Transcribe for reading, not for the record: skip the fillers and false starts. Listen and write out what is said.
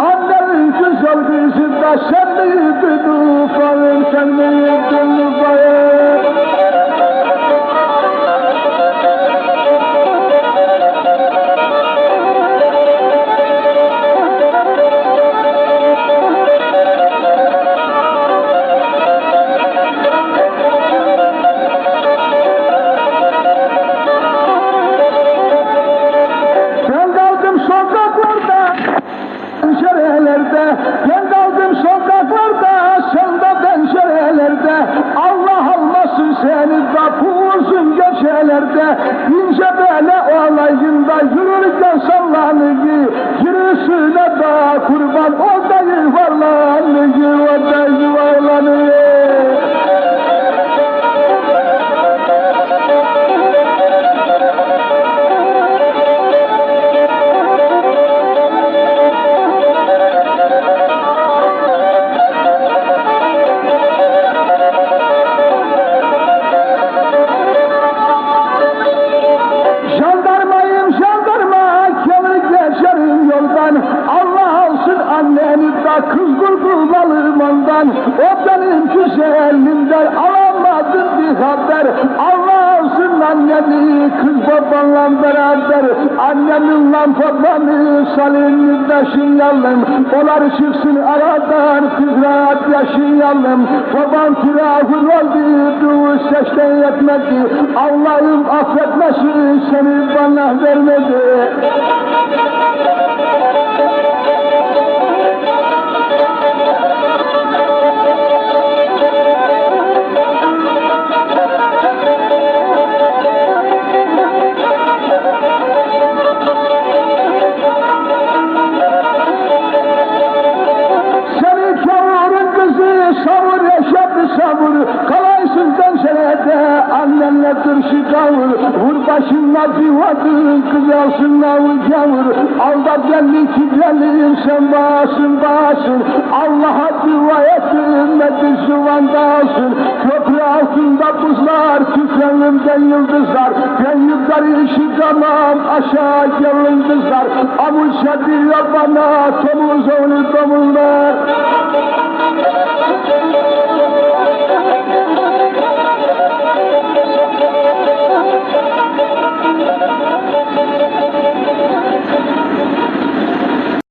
Annenin güzel kızında sen miydin ufağım, sen miydin ufağım? Ben kaldım sokaklarda, sen de pencerelerde. Allah almasın seni de bu uzun gecelerde. İnce bele olayında yürürken sallanıyor. Yürüsüne da kurban o da yuvarlanıyor, o da yuvarlanıyor. Allah alsın anneni de kız kurtulalım ondan. O benim güzelimden alamadım bir haber. Allah alsın anneni kız babanla beraber. Annemin lan babanı salini taşıyalım. Onlar çıksın aradan kız rahat yaşayalım. Baban firahın oldu seçten yetmedi. Allah'ım affetmesin seni bana vermedi. Savur yaşadı savur, kalaysın pencerede, annenle tırşı kavur, vur başınla divadın, kız alsın navu kavur, aldat geldi ki gelir, sen bağırsın, Allah'a dua et, ümmeti suvanda alsın, köprü altında buzlar, tüfeğimden yıldızlar, ben yukarı çıkamam, aşağı gel yıldızlar, avuç ediyor bana, tomuz onu tomuzlar.